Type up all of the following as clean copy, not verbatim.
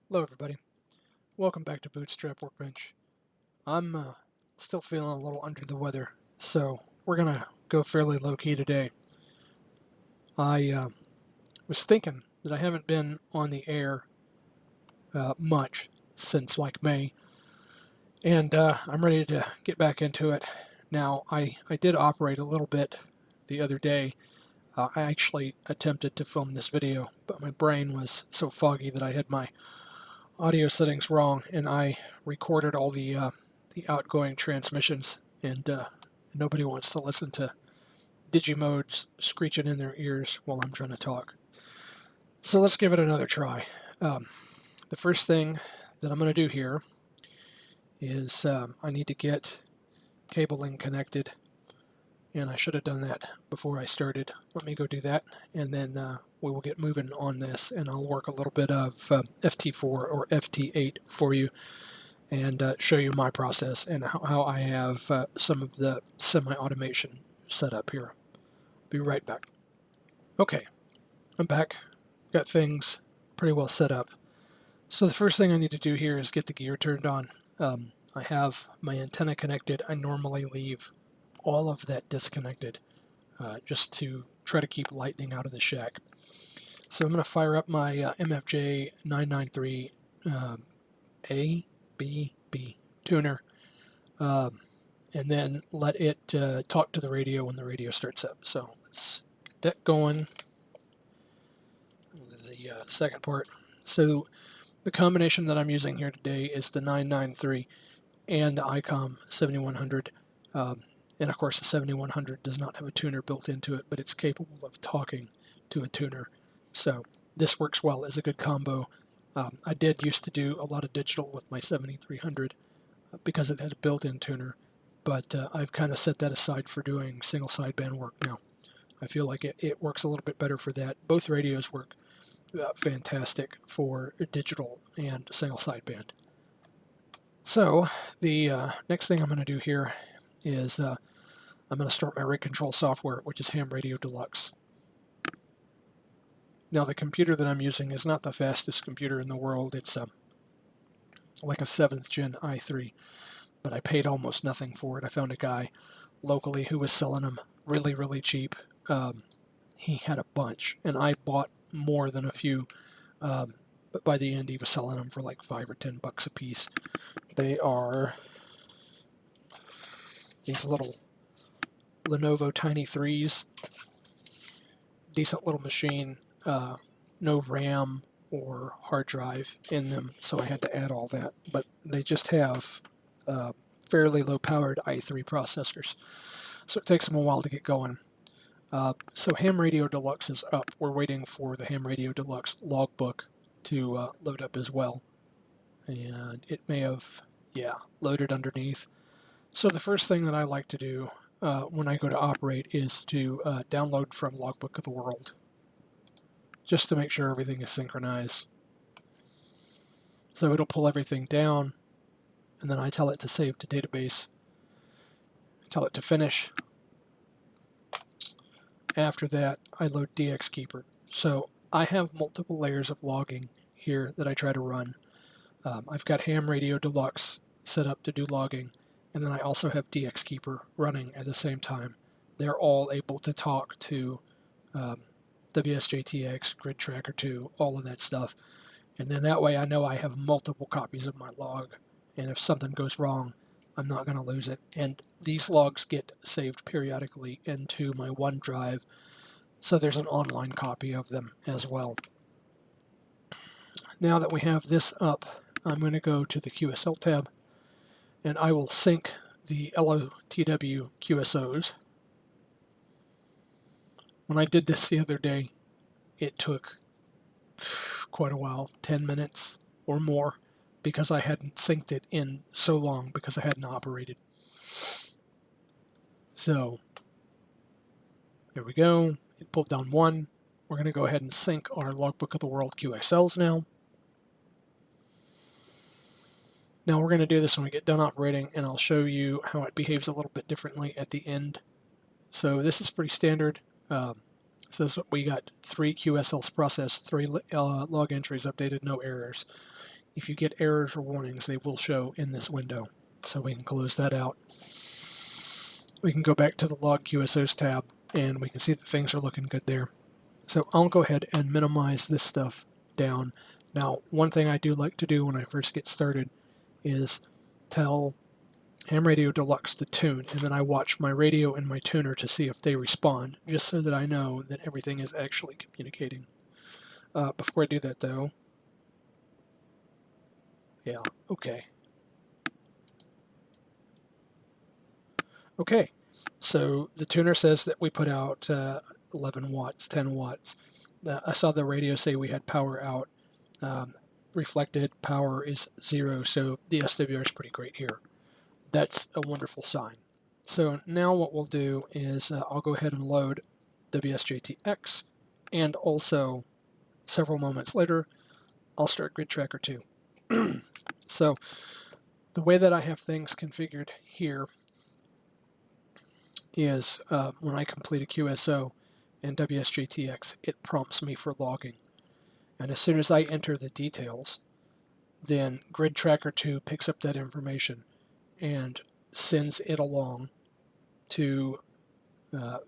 Hello everybody, welcome back to Bootstrap Workbench. I'm still feeling a little under the weather, so we're going to go fairly low-key today. I was thinking that I haven't been on the air much since like May, and I'm ready to get back into it. Now, I did operate a little bit the other day. I actually attempted to film this video, but my brain was so foggy that I had my audio settings wrong, and I recorded all the outgoing transmissions, and nobody wants to listen to Digimodes screeching in their ears while I'm trying to talk. So let's give it another try. The first thing that I'm going to do here is I need to get cabling connected, and I should have done that before I started. Let me go do that, and then we will get moving on this, and I'll work a little bit of FT4 or FT8 for you and show you my process and how I have some of the semi-automation set up here. Be right back. Okay, I'm back. Got things pretty well set up. So the first thing I need to do here is get the gear turned on. I have my antenna connected. I normally leave all of that disconnected just to try to keep lightning out of the shack. So I'm going to fire up my MFJ 993 A, B, B tuner, and then let it talk to the radio when the radio starts up. So let's get that going. The second part. So the combination that I'm using here today is the 993 and the ICOM 7100. And of course the 7100 does not have a tuner built into it, but it's capable of talking to a tuner. So this works well as a good combo. I did used to do a lot of digital with my 7300 because it had a built-in tuner, but I've kind of set that aside for doing single sideband work now. I feel like it works a little bit better for that. Both radios work fantastic for digital and single sideband. So the next thing I'm going to do here is I'm going to start my rig control software, which is Ham Radio Deluxe. Now the computer that I'm using is not the fastest computer in the world. It's like a 7th gen i3, but I paid almost nothing for it. I found a guy locally who was selling them really, really cheap. He had a bunch, and I bought more than a few, but by the end he was selling them for like $5 or $10 a piece. They are these little Lenovo Tiny 3s, decent little machine, no RAM or hard drive in them, so I had to add all that, but they just have fairly low-powered i3 processors, so it takes them a while to get going. So Ham Radio Deluxe is up. We're waiting for the Ham Radio Deluxe logbook to load up as well, and it may have, loaded underneath. So the first thing that I like to do when I go to operate is to download from Logbook of the World, just to make sure everything is synchronized. So it'll pull everything down, and then I tell it to save to database, tell it to finish. After that, I load DXKeeper. So I have multiple layers of logging here that I try to run. I've got Ham Radio Deluxe set up to do logging, and then I also have DXKeeper running at the same time. They're all able to talk to WSJTX, Grid Tracker 2, all of that stuff. And then that way I know I have multiple copies of my log, and if something goes wrong, I'm not going to lose it. And these logs get saved periodically into my OneDrive, so there's an online copy of them as well. Now that we have this up, I'm going to go to the QSL tab, and I will sync the LOTW QSOs. When I did this the other day, it took quite a while, 10 minutes or more, because I hadn't synced it in so long because I hadn't operated. So there we go. It pulled down one. We're going to go ahead and sync our Logbook of the World QSLs now. Now we're going to do this when we get done operating, and I'll show you how it behaves a little bit differently at the end. So this is pretty standard. Says we got 3 QSLs processed, 3 log entries updated, no errors. if you get errors or warnings, they will show in this window. So we can close that out. We can go back to the Log QSOs tab, and we can see that things are looking good there. So I'll go ahead and minimize this stuff down. Now, one thing I do like to do when I first get started is tell Ham Radio Deluxe to tune, and then I watch my radio and my tuner to see if they respond, just so that I know that everything is actually communicating. Before I do that, though, yeah, okay. Okay, so the tuner says that we put out 11 watts, 10 watts. I saw the radio say we had power out. Reflected power is 0, so the SWR is pretty great here. That's a wonderful sign. So now what we'll do is I'll go ahead and load WSJTX, and also several moments later I'll start Grid Tracker 2. So the way that I have things configured here is when I complete a QSO in WSJTX, it prompts me for logging. And as soon as I enter the details, then Grid Tracker 2 picks up that information and sends it along to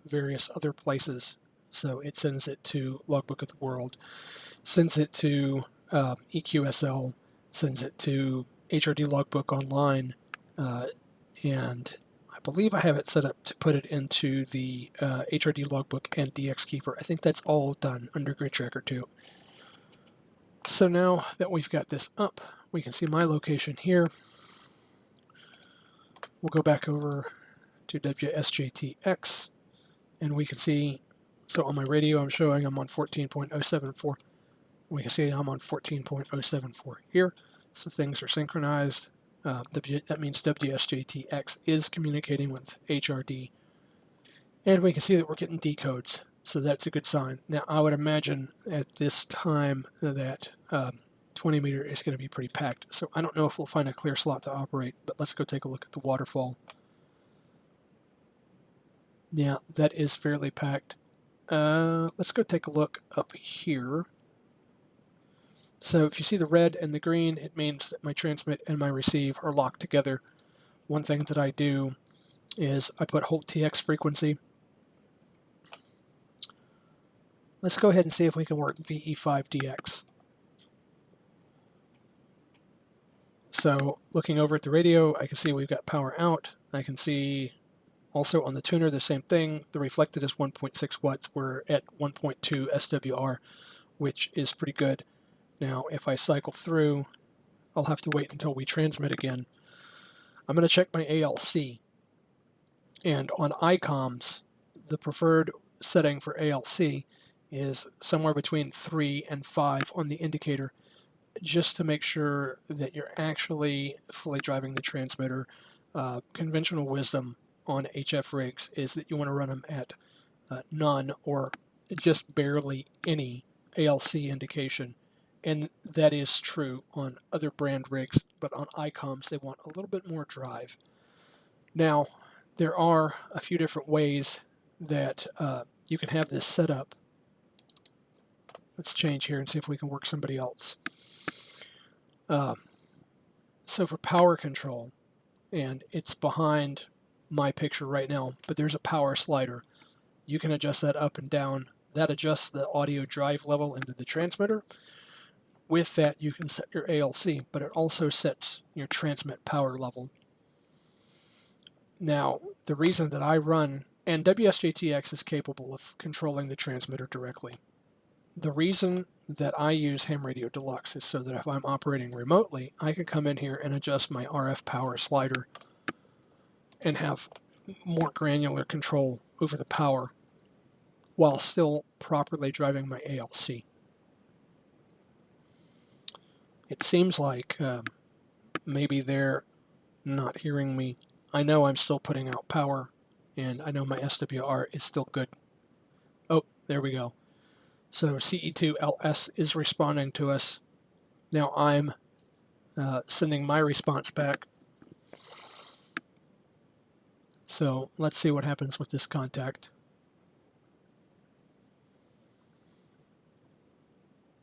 various other places. So it sends it to Logbook of the World, sends it to EQSL, sends it to HRD Logbook Online, and I believe I have it set up to put it into the HRD Logbook and DX Keeper. I think that's all done under Grid Tracker 2. So now that we've got this up, we can see my location here. We'll go back over to WSJTX, and we can see, so on my radio I'm showing I'm on 14.074. We can see I'm on 14.074 here, so things are synchronized. That means WSJTX is communicating with HRD, and we can see that we're getting decodes, so that's a good sign. Now I would imagine at this time that 20 meter is going to be pretty packed, so I don't know if we'll find a clear slot to operate, but let's go take a look at the waterfall. Yeah, that is fairly packed. Let's go take a look up here. So if you see the red and the green, it means that my transmit and my receive are locked together. One thing that I do is I put hold TX frequency. Let's go ahead and see if we can work VE5DX. So looking over at the radio, I can see we've got power out. I can see also on the tuner the same thing. The reflected is 1.6 watts. We're at 1.2 SWR, which is pretty good. Now if I cycle through, I'll have to wait until we transmit again. I'm going to check my ALC. And on ICOMs, the preferred setting for ALC is somewhere between 3 and 5 on the indicator, just to make sure that you're actually fully driving the transmitter. Conventional wisdom on HF rigs is that you want to run them at none or just barely any ALC indication. And that is true on other brand rigs, but on ICOMs they want a little bit more drive. Now, there are a few different ways that you can have this set up. Let's change here and see if we can work somebody else. So for power control, and it's behind my picture right now, but there's a power slider. You can adjust that up and down. That adjusts the audio drive level into the transmitter. With that, you can set your ALC, but it also sets your transmit power level. Now, the reason that I run, and WSJTX is capable of controlling the transmitter directly. The reason that I use Ham Radio Deluxe is so that if I'm operating remotely, I can come in here and adjust my RF power slider and have more granular control over the power while still properly driving my ALC. It seems like maybe they're not hearing me. I know I'm still putting out power, and I know my SWR is still good. Oh, there we go. So CE2LS is responding to us. Now I'm sending my response back. So let's see what happens with this contact.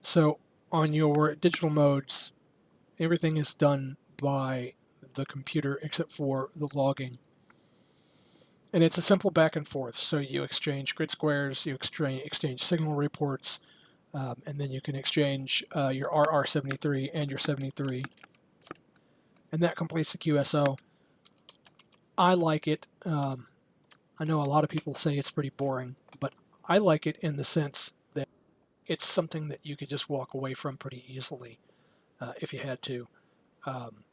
So on your digital modes, Everything is done by the computer except for the logging. And it's a simple back and forth. So you exchange grid squares, you exchange signal reports, and then you can exchange your RR73 and your 73. And that completes the QSO. I like it. I know a lot of people say it's pretty boring, but I like it in the sense that it's something that you could just walk away from pretty easily if you had to. Um,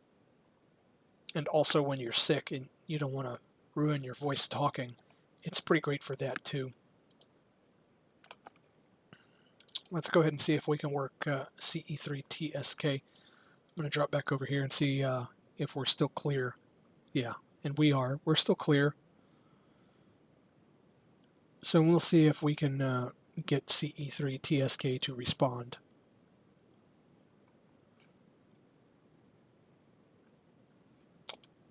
and also when you're sick and you don't want to ruin your voice talking, it's pretty great for that too. Let's go ahead and see if we can work CE3TSK. I'm going to drop back over here and see if we're still clear. Yeah, and we are. We're still clear. So we'll see if we can get CE3TSK to respond.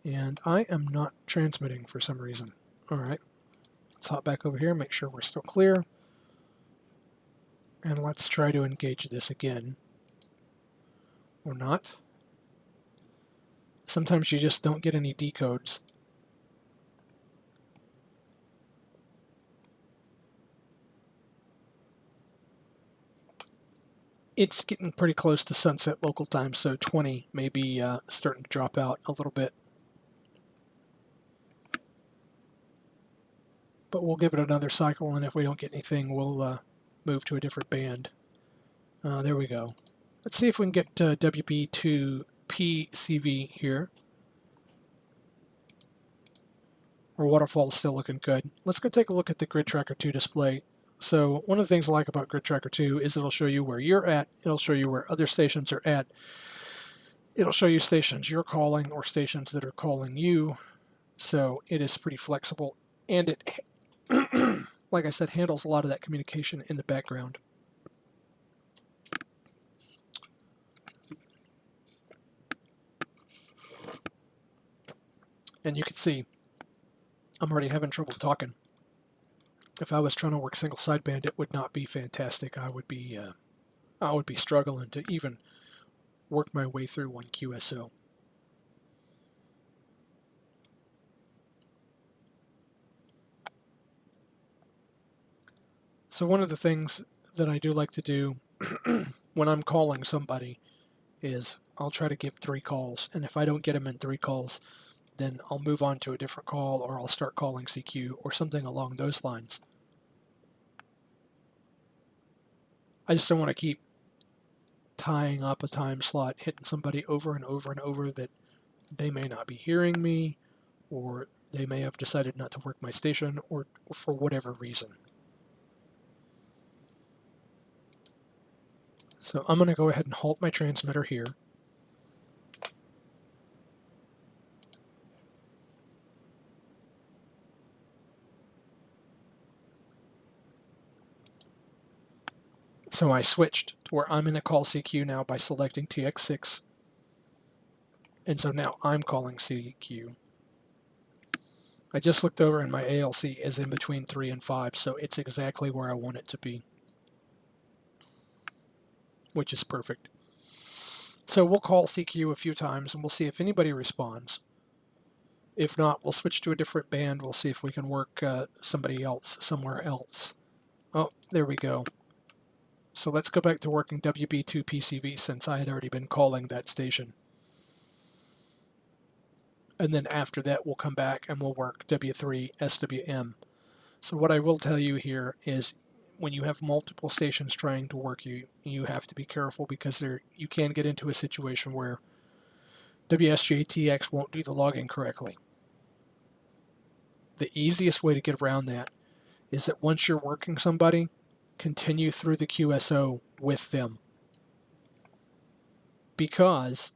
And I am not transmitting for some reason. All right, let's hop back over here, make sure we're still clear. And let's try to engage this again. Or not. Sometimes you just don't get any decodes. It's getting pretty close to sunset local time, so 20 may be starting to drop out a little bit. But we'll give it another cycle, and if we don't get anything, we'll move to a different band. There we go. Let's see if we can get WB to PCV here. Our waterfall's still looking good. Let's go take a look at the Grid Tracker 2 display. So one of the things I like about Grid Tracker 2 is it'll show you where you're at, it'll show you where other stations are at, it'll show you stations you're calling or stations that are calling you. So it is pretty flexible, and it, like I said, handles a lot of that communication in the background. And you can see I'm already having trouble talking. If I was trying to work single sideband, it would not be fantastic. I would be struggling to even work my way through one QSO. So one of the things that I do like to do when I'm calling somebody is I'll try to give 3 calls, and if I don't get them in 3 calls, then I'll move on to a different call, or I'll start calling CQ or something along those lines. I just don't want to keep tying up a time slot, hitting somebody over and over and over that they may not be hearing me, or they may have decided not to work my station, or for whatever reason. So I'm going to go ahead and halt my transmitter here. So I switched to where I'm in a call CQ now by selecting TX6. And so now I'm calling CQ. I just looked over and my ALC is in between 3 and 5, so it's exactly where I want it to be, which is perfect. So we'll call CQ a few times and we'll see if anybody responds. If not, we'll switch to a different band. We'll see if we can work somebody else somewhere else. Oh, there we go. So let's go back to working WB2 PCV since I had already been calling that station. And then after that, we'll come back and we'll work W3 SWM. So what I will tell you here is when you have multiple stations trying to work you have to be careful, because you can get into a situation where WSJTX won't do the logging correctly. The easiest way to get around that is that once you're working somebody, continue through the QSO with them. Because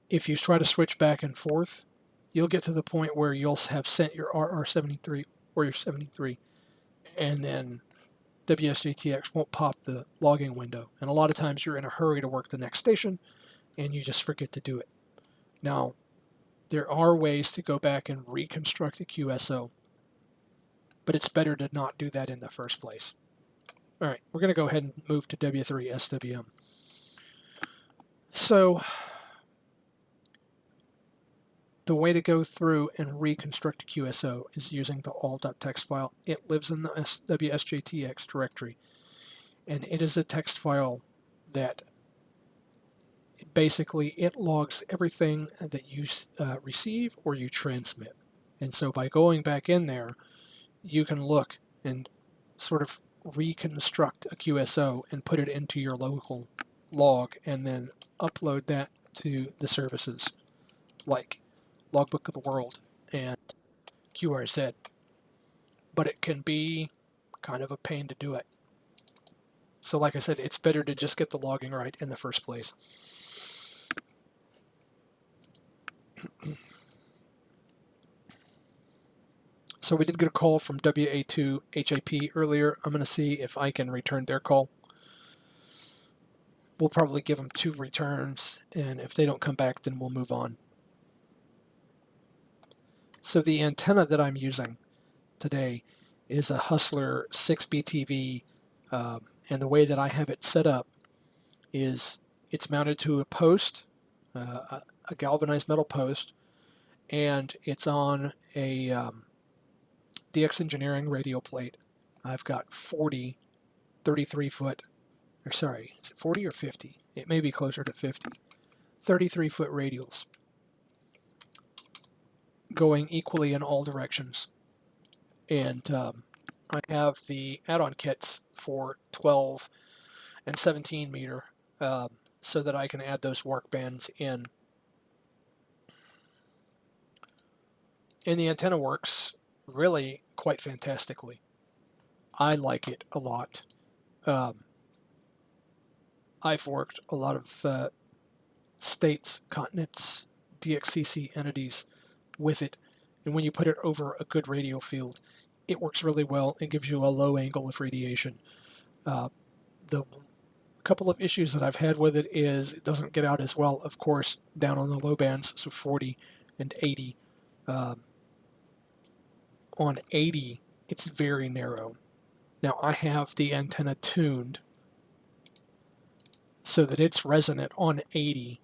if you try to switch back and forth, you'll get to the point where you'll have sent your RR73 or your 73, and then WSJTX won't pop the logging window. And a lot of times you're in a hurry to work the next station, and you just forget to do it. Now, there are ways to go back and reconstruct the QSO, but it's better to not do that in the first place. All right, we're going to go ahead and move to W3 SWM. So the way to go through and reconstruct a QSO is using the all.txt file. It lives in the WSJTX directory, and it is a text file that basically it logs everything that you receive or you transmit. And so by going back in there, you can look and sort of reconstruct a QSO and put it into your local log and then upload that to the services like Logbook of the World and QRZ. But it can be kind of a pain to do it. So like I said, it's better to just get the logging right in the first place. So we did get a call from WA2 HIP earlier. I'm going to see if I can return their call. We'll probably give them 2 returns, and if they don't come back, then we'll move on. So the antenna that I'm using today is a Hustler 6BTV, and the way that I have it set up is it's mounted to a post, a galvanized metal post, and it's on a DX Engineering radio plate. I've got 40 33-foot, or sorry, is it 40 or 50? It may be closer to 50. 33-foot radials going equally in all directions. And I have the add-on kits for 12 and 17 meter so that I can add those work bands in. And the antenna works really quite fantastically. I like it a lot. I've worked a lot of states, continents, DXCC entities with it, and when you put it over a good radio field, it works really well and gives you a low angle of radiation. The couple of issues that I've had with it is it doesn't get out as well, of course, down on the low bands, so 40 and 80. On 80, it's very narrow. Now I have the antenna tuned so that it's resonant on 80,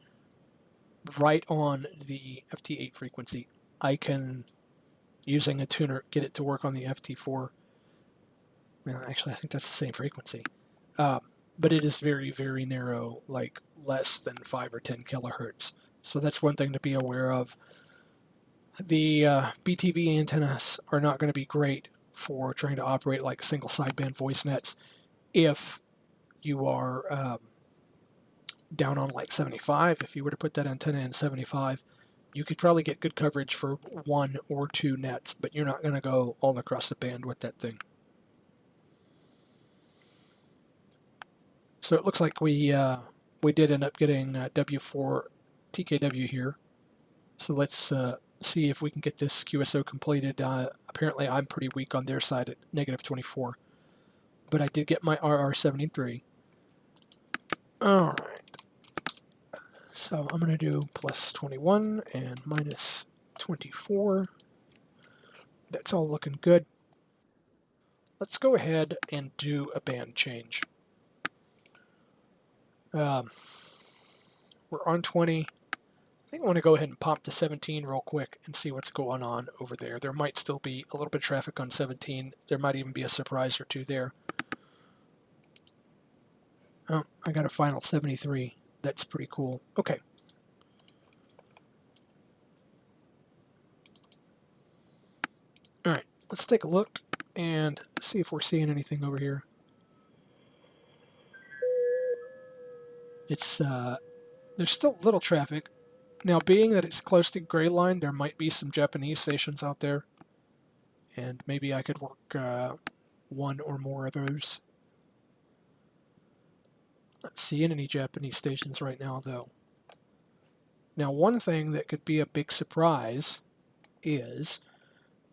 right on the FT8 frequency. I can, using a tuner, get it to work on the FT4. Well, actually, I think that's the same frequency. But it is very, very narrow, like less than 5 or 10 kilohertz. So that's one thing to be aware of. The BTV antennas are not going to be great for trying to operate like single sideband voice nets if you are down on like 75. If you were to put that antenna in 75, you could probably get good coverage for 1 or 2 nets, but you're not going to go all across the band with that thing. So it looks like we did end up getting W4 TKW here. So let's see if we can get this QSO completed. Apparently I'm pretty weak on their side at -24. But I did get my RR73. Alright. So I'm going to do +21 and -24. That's all looking good. Let's go ahead and do a band change. We're on 20. I think I want to go ahead and pop to 17 real quick and see what's going on over there. There might still be a little bit of traffic on 17. There might even be a surprise or two there. Oh, I got a final 73. That's pretty cool. Okay. All right, let's take a look and see if we're seeing anything over here. It's there's still little traffic. Now, being that it's close to Gray Line, there might be some Japanese stations out there, and maybe I could work 1 or more of those. Not seeing any Japanese stations right now, though. Now, one thing that could be a big surprise is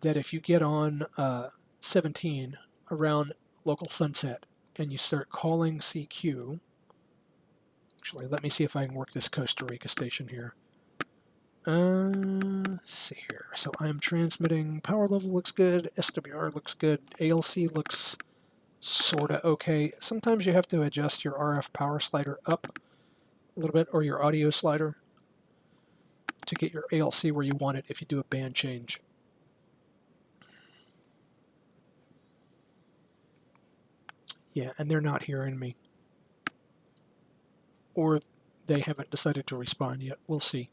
that if you get on 17 around local sunset and you start calling CQ, actually, let me see if I can work this Costa Rica station here. Let's see here. So I'm transmitting, power level looks good, SWR looks good, ALC looks sorta okay. Sometimes you have to adjust your RF power slider up a little bit, or your audio slider to get your ALC where you want it if you do a band change. Yeah, and they're not hearing me. Or they haven't decided to respond yet. We'll see.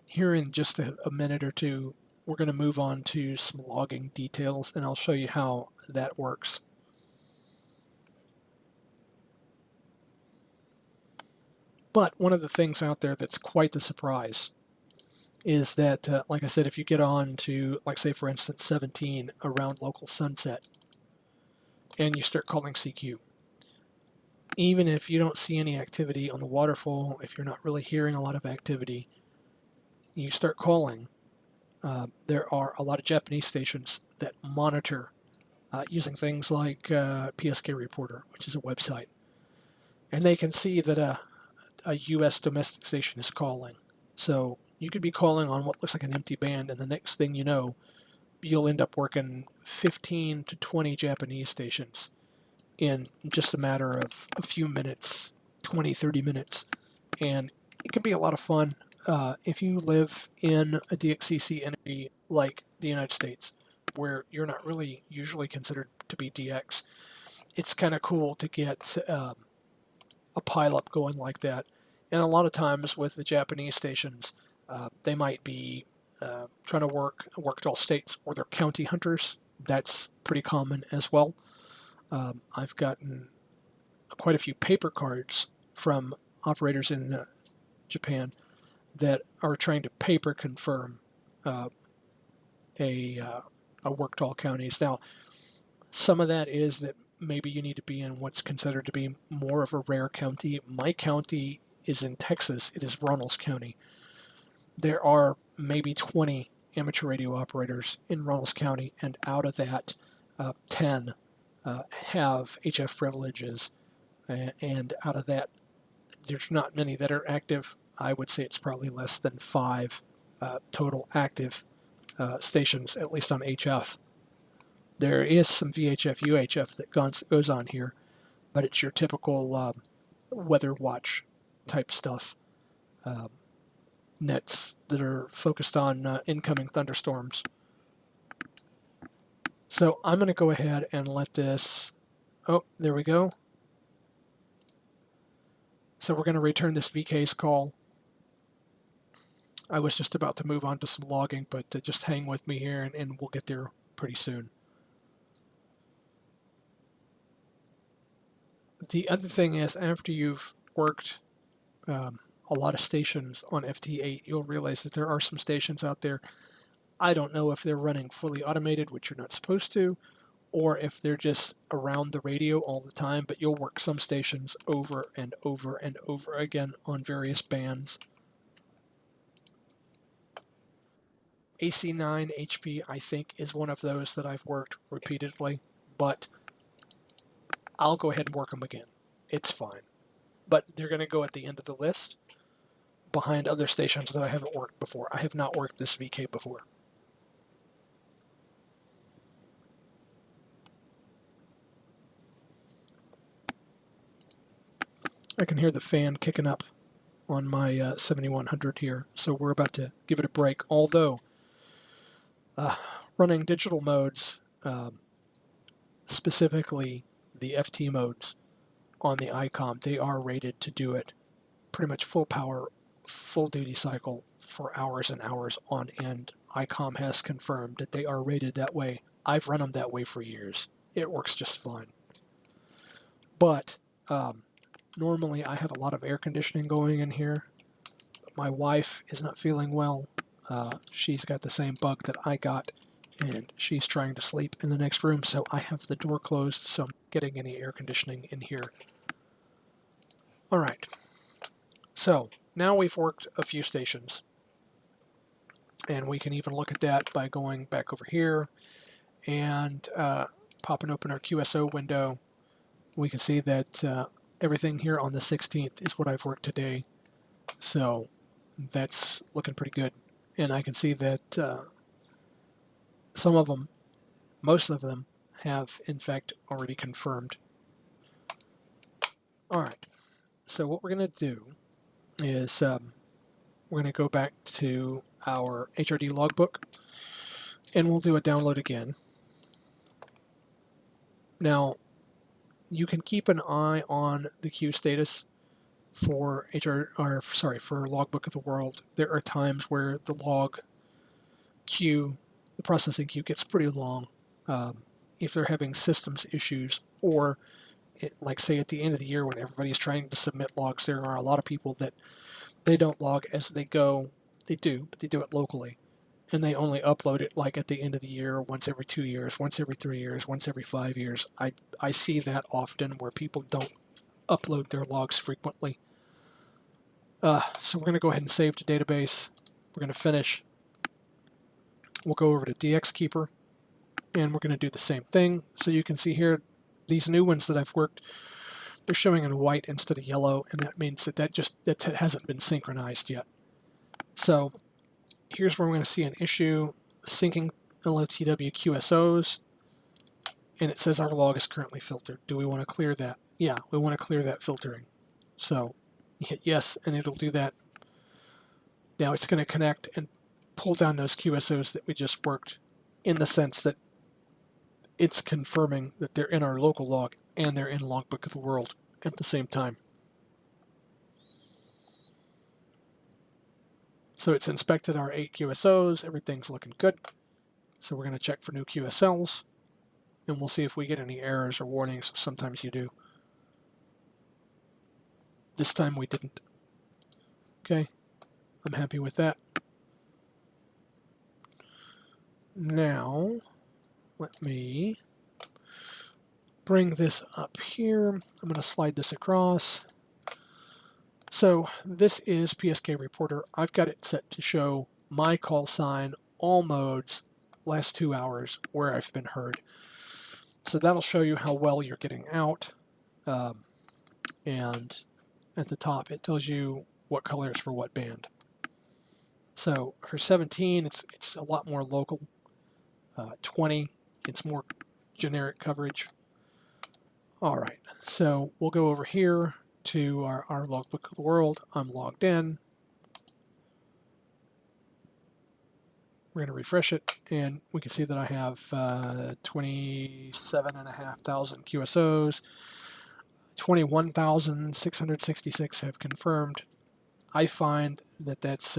Here in just a minute or two, we're going to move on to some logging details, and I'll show you how that works. But one of the things out there that's quite the surprise is that, like I said, if you get on to, like, say, for instance, 17 around local sunset, and you start calling CQ, even if you don't see any activity on the waterfall, if you're not really hearing a lot of activity, you start calling. There are a lot of Japanese stations that monitor using things like PSK Reporter, which is a website. And they can see that a U.S. domestic station is calling. So you could be calling on what looks like an empty band, and the next thing you know, you'll end up working 15 to 20 Japanese stations in just a matter of a few minutes, 20, 30 minutes. And it can be a lot of fun if you live in a DXCC entity like the United States, where you're not really usually considered to be DX. It's kind of cool to get a pileup going like that. And a lot of times with the Japanese stations, they might be trying to work at all states, or they're county hunters. That's pretty common as well. I've gotten quite a few paper cards from operators in Japan that are trying to paper confirm a worked all counties. Now, some of that is that maybe you need to be in what's considered to be more of a rare county. My county is in Texas. It is Runnels County. There are maybe 20 amateur radio operators in Runnels County, and out of that, 10 have HF privileges. And out of that, there's not many that are active. I would say it's probably less than 5 total active stations, at least on HF. There is some VHF, UHF that goes on here, but it's your typical weather watch type stuff. Nets that are focused on incoming thunderstorms. So I'm going to go ahead and let this, oh, there we go. So we're going to return this VK's call. I was just about to move on to some logging, but just hang with me here and we'll get there pretty soon. The other thing is, after you've worked a lot of stations on FT8, you'll realize that there are some stations out there. I don't know if they're running fully automated, which you're not supposed to, or if they're just around the radio all the time, but you'll work some stations over and over and over again on various bands. AC9 HP, I think, is one of those that I've worked repeatedly, but I'll go ahead and work them again. It's fine. But they're going to go at the end of the list behind other stations that I haven't worked before. I have not worked this VK before. I can hear the fan kicking up on my 7100 here, so we're about to give it a break. Although, running digital modes, specifically the FT modes on the ICOM, they are rated to do it pretty much full power, full duty cycle for hours and hours on end. ICOM has confirmed that they are rated that way. I've run them that way for years. It works just fine. But normally I have a lot of air conditioning going in here. My wife is not feeling well. She's got the same bug that I got, and she's trying to sleep in the next room, so I have the door closed, so I'm not getting any air conditioning in here. All right. So now we've worked a few stations, and we can even look at that by going back over here and popping open our QSO window. We can see that everything here on the 16th is what I've worked today. So that's looking pretty good. And I can see that some of them, most of them, have in fact already confirmed. All right, so what we're going to do is we're going to go back to our HRD logbook, and we'll do a download again. Now, you can keep an eye on the queue status for for Logbook of the World. There are times where the log queue, the processing queue, gets pretty long. If they're having systems issues, or like say at the end of the year when everybody's trying to submit logs, there are a lot of people that they don't log as they go. They do, but they do it locally, and they only upload it like at the end of the year, once every 2 years, once every 3 years, once every 5 years. I see that often where people don't upload their logs frequently. So we're going to go ahead and save to database. We're going to finish. We'll go over to DXKeeper, and we're going to do the same thing. So you can see here, these new ones that I've worked, they're showing in white instead of yellow, and that means that hasn't been synchronized yet. So here's where we're going to see an issue, syncing LOTW QSOs, and it says our log is currently filtered. Do we want to clear that? Yeah, we want to clear that filtering. So you hit yes, and it'll do that. Now it's going to connect and pull down those QSOs that we just worked, in the sense that it's confirming that they're in our local log and they're in Logbook of the World at the same time. So it's inspected our 8 QSOs, everything's looking good. So we're going to check for new QSLs, and we'll see if we get any errors or warnings. Sometimes you do. This time we didn't. Okay, I'm happy with that. Now, let me bring this up here. I'm going to slide this across. So this is PSK Reporter. I've got it set to show my call sign, all modes, last 2 hours, where I've been heard. So that'll show you how well you're getting out. And at the top, it tells you what colors for what band. So for 17, it's a lot more local. 20, it's more generic coverage. All right, so we'll go over here to our Logbook of the World. I'm logged in. We're going to refresh it, and we can see that I have 27,500 QSOs. 21,666 have confirmed. I find that that's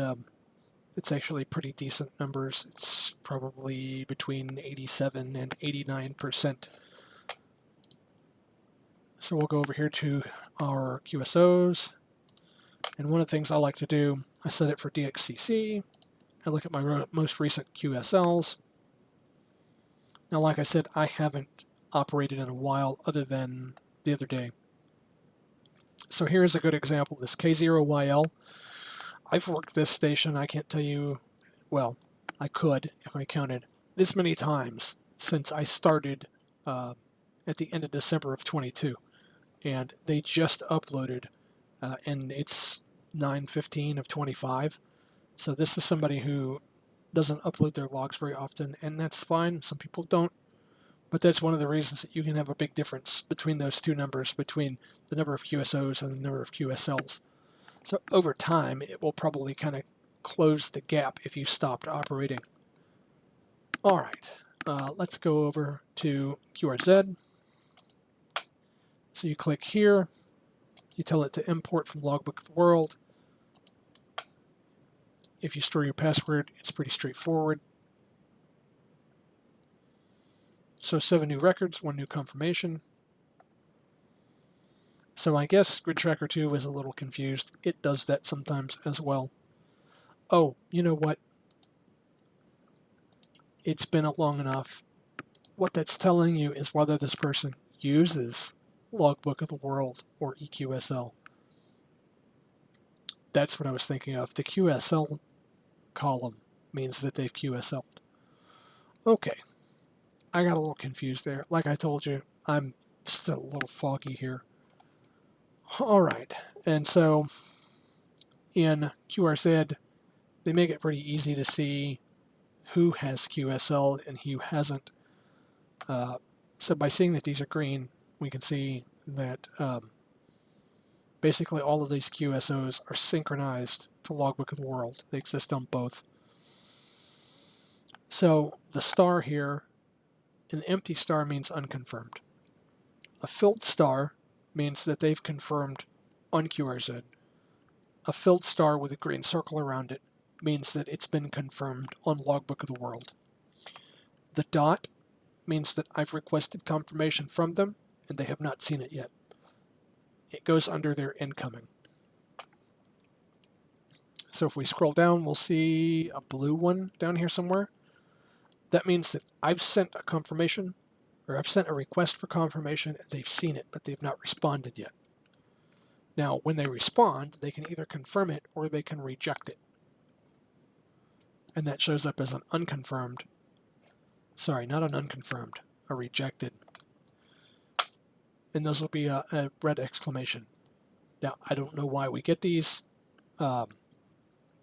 it's actually pretty decent numbers. It's probably between 87 and 89%. So we'll go over here to our QSOs. And one of the things I like to do, I set it for DXCC. I look at my most recent QSLs. Now, like I said, I haven't operated in a while other than the other day. So here's a good example, this K0YL. I've worked this station, I can't tell you, well, I could if I counted, this many times since I started at the end of December of 22. And they just uploaded, and it's 9/15 of 25. So this is somebody who doesn't upload their logs very often, and that's fine. Some people don't. But that's one of the reasons that you can have a big difference between those two numbers, between the number of QSOs and the number of QSLs. So over time, it will probably kind of close the gap if you stopped operating. All right, let's go over to QRZ. So you click here, you tell it to import from Logbook of the World. If you store your password, it's pretty straightforward. So 7 new records, 1 new confirmation. So I guess Grid Tracker 2 was a little confused. It does that sometimes as well. Oh, you know what? It's been long enough. What that's telling you is whether this person uses Logbook of the World or EQSL. That's what I was thinking of. The QSL column means that they've QSL'd. Okay. I got a little confused there. Like I told you, I'm still a little foggy here. All right, and so in QRZ, they make it pretty easy to see who has QSL and who hasn't. So by seeing that these are green, we can see that Basically, all of these QSOs are synchronized to Logbook of the World. They exist on both. So the star here, an empty star means unconfirmed. A filled star means that they've confirmed on QRZ. A filled star with a green circle around it means that it's been confirmed on Logbook of the World. The dot means that I've requested confirmation from them and they have not seen it yet. It goes under their incoming. So if we scroll down, we'll see a blue one down here somewhere. That means that I've sent a confirmation, or I've sent a request for confirmation, and they've seen it, but they've not responded yet. Now, when they respond, they can either confirm it or they can reject it. And that shows up as an unconfirmed, sorry, not an unconfirmed, a rejected. And those will be a red exclamation. Now, I don't know why we get these,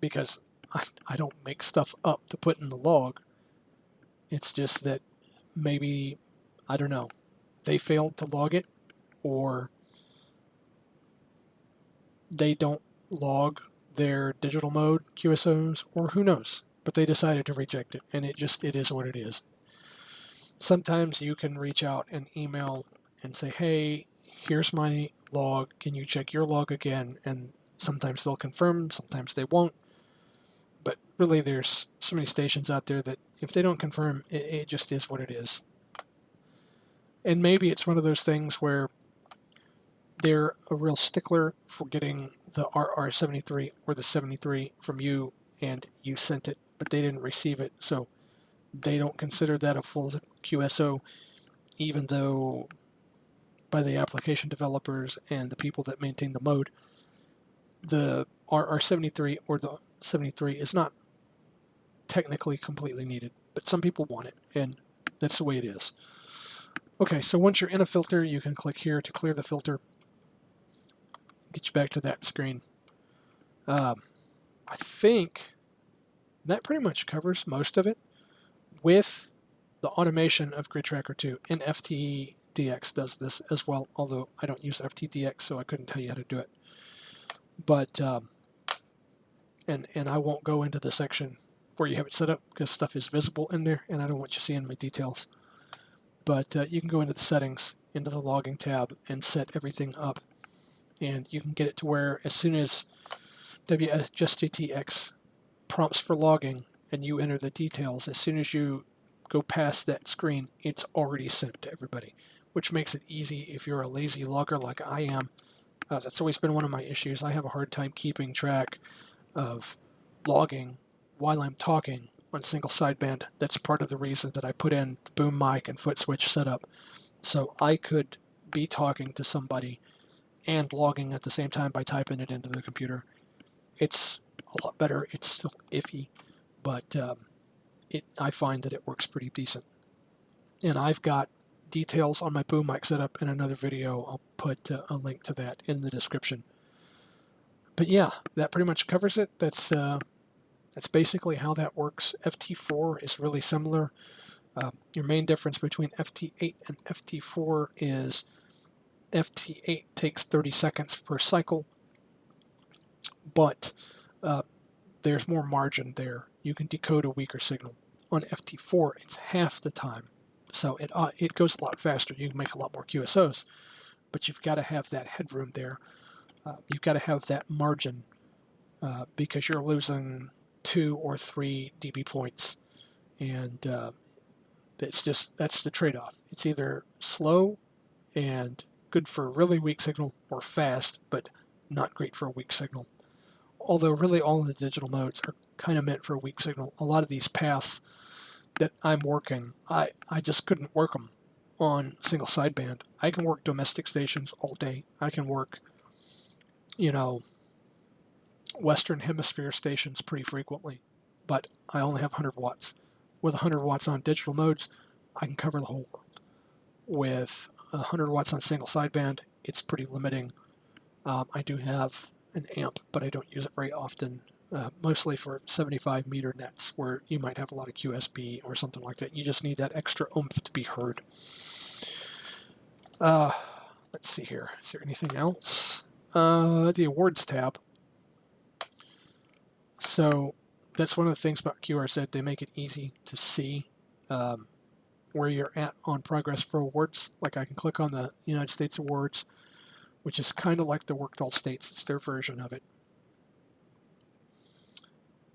because I don't make stuff up to put in the log. It's just that maybe, I don't know, they failed to log it, or they don't log their digital mode QSOs, or who knows, but they decided to reject it, and it is what it is. Sometimes you can reach out and email and say, hey, here's my log, can you check your log again? And sometimes they'll confirm, sometimes they won't. But really, there's so many stations out there that if they don't confirm, it just is what it is. And maybe it's one of those things where they're a real stickler for getting the RR73 or the 73 from you, and you sent it, but they didn't receive it, so they don't consider that a full QSO, even though by the application developers and the people that maintain the mode, the RR73 or the 73 is not technically completely needed, but some people want it, and that's the way it is. Okay, so once you're in a filter, you can click here to clear the filter. Get you back to that screen. I think that pretty much covers most of it, with the automation of Grid Tracker 2. And FTDX does this as well, although I don't use FTDX, so I couldn't tell you how to do it. But and I won't go into the section where you have it set up because stuff is visible in there, and I don't want you seeing my details. But you can go into the settings, into the logging tab, and set everything up. And you can get it to where as soon as WSGTX prompts for logging and you enter the details, as soon as you go past that screen, it's already sent to everybody, which makes it easy if you're a lazy logger like I am. That's always been one of my issues. I have a hard time keeping track of logging while I'm talking on single sideband. That's part of the reason that I put in the boom mic and foot switch setup, so I could be talking to somebody and logging at the same time by typing it into the computer. It's a lot better. It's still iffy, but I find that it works pretty decent. And I've got details on my boom mic setup in another video. I'll put a link to that in the description. But yeah, that pretty much covers it. That's basically how that works. FT4 is really similar. Your main difference between FT8 and FT4 is FT8 takes 30 seconds per cycle, but there's more margin there. You can decode a weaker signal. On FT4, it's half the time, so it goes a lot faster. You can make a lot more QSOs, but you've got to have that headroom there. You've got to have that margin because you're losing 2 or 3 dB points, and that's the trade-off. It's either slow and good for a really weak signal, or fast but not great for a weak signal. Although really all of the digital modes are kind of meant for a weak signal. A lot of these paths that I'm working, I just couldn't work them on single sideband. I can work domestic stations all day. I can work, Western Hemisphere stations pretty frequently, but I only have 100 watts. With 100 watts on digital modes, I can cover the whole world. With 100 watts on single sideband, it's pretty limiting. I do have an amp, but I don't use it very often, mostly for 75 meter nets where you might have a lot of QSB or something like that. You just need that extra oomph to be heard. Let's see here. Is there anything else? The awards tab. So that's one of the things about QRZ. They make it easy to see where you're at on progress for awards. Like I can click on the United States Awards, which is kind of like the Worked All States. It's their version of it.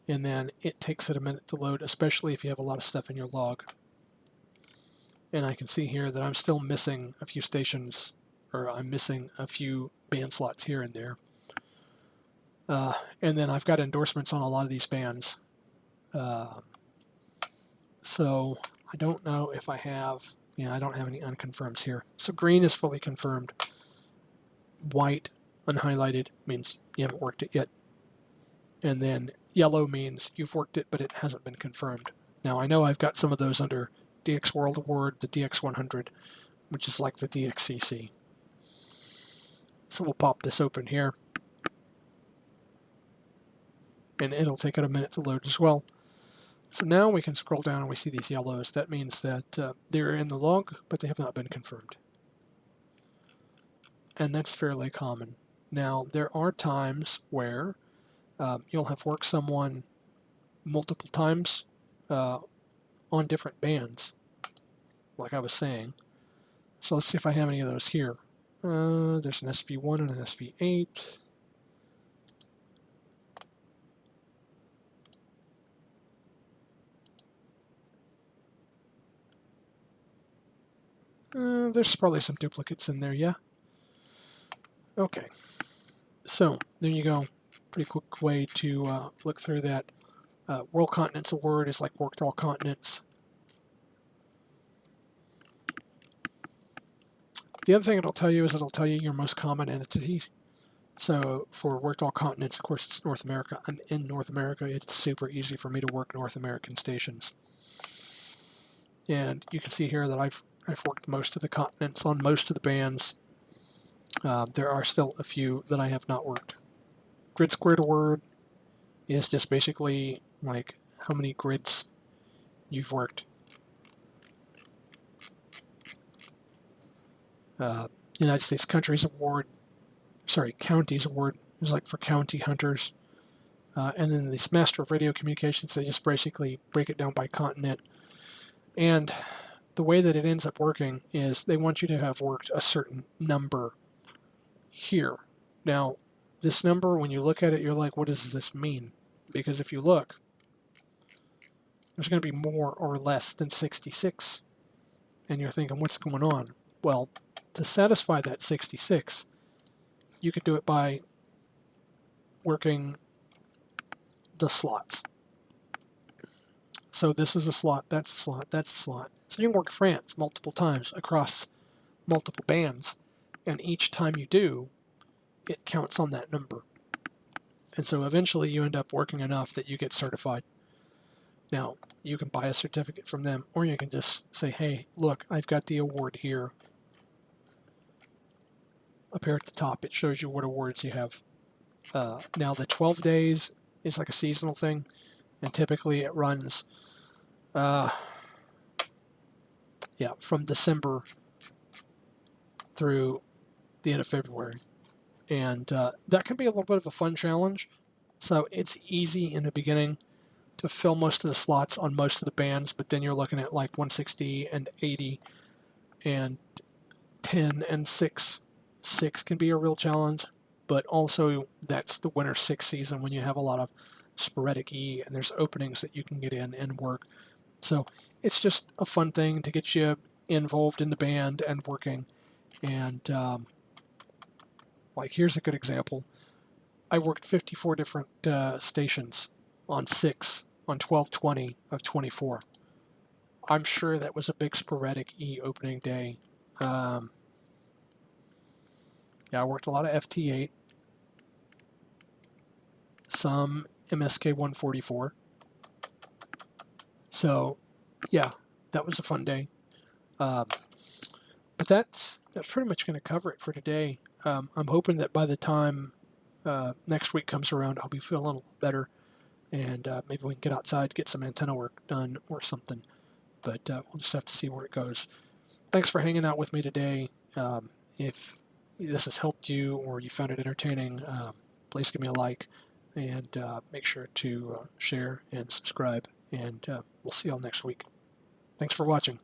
And then it takes it a minute to load, especially if you have a lot of stuff in your log. And I can see here that I'm still missing a few stations, or I'm missing a few band slots here and there. And then I've got endorsements on a lot of these bands. So I don't know if I have, I don't have any unconfirms here. So green is fully confirmed. White, unhighlighted, means you haven't worked it yet. And then yellow means you've worked it, but it hasn't been confirmed. Now I know I've got some of those under DX World Award, the DX100, which is like the DXCC. So we'll pop this open here. And it'll take it a minute to load as well. So now we can scroll down and we see these yellows. That means that they're in the log, but they have not been confirmed. And that's fairly common. Now, there are times where you'll have worked someone multiple times on different bands, like I was saying. So let's see if I have any of those here. There's an SB1 and an SB8. There's probably some duplicates in there, yeah. Okay, so there you go. Pretty quick way to look through that. World Continents Award is like Worked All Continents. The other thing it'll tell you is it'll tell you your most common entities. So for Worked All Continents, of course, it's North America. I'm in North America. It's super easy for me to work North American stations. And you can see here that I've worked most of the continents on most of the bands. There are still a few that I have not worked. Grid Squared Award is just basically like how many grids you've worked. United States Counties Award is like for county hunters. And then this Master of Radio Communications, they just basically break it down by continent. And the way that it ends up working is they want you to have worked a certain number here. Now, this number, when you look at it, you're like, what does this mean? Because if you look, there's going to be more or less than 66. And you're thinking, what's going on? Well, to satisfy that 66, you could do it by working the slots. So this is a slot, that's a slot, that's a slot. So you can work France multiple times across multiple bands, and each time you do, it counts on that number. And so eventually you end up working enough that you get certified. Now, you can buy a certificate from them, or you can just say, hey, look, I've got the award here. Up here at the top, it shows you what awards you have. Now, the 12 days is like a seasonal thing, and typically it runs from December through the end of February. And that can be a little bit of a fun challenge. So it's easy in the beginning to fill most of the slots on most of the bands, but then you're looking at like 160 and 80 and 10 and 6. 6 can be a real challenge, but also that's the winter 6 season when you have a lot of sporadic E and there's openings that you can get in and work. So it's just a fun thing to get you involved in the band and working. And like here's a good example. I worked 54 different stations on 12/20 of 24. I'm sure that was a big sporadic E opening day. I worked a lot of FT8, some MSK 144. So, yeah, that was a fun day. But that's pretty much going to cover it for today. I'm hoping that by the time next week comes around, I'll be feeling a little better, and maybe we can get outside, get some antenna work done or something. But we'll just have to see where it goes. Thanks for hanging out with me today. If this has helped you or you found it entertaining, please give me a like and make sure to share and subscribe. And we'll see y'all next week. Thanks for watching.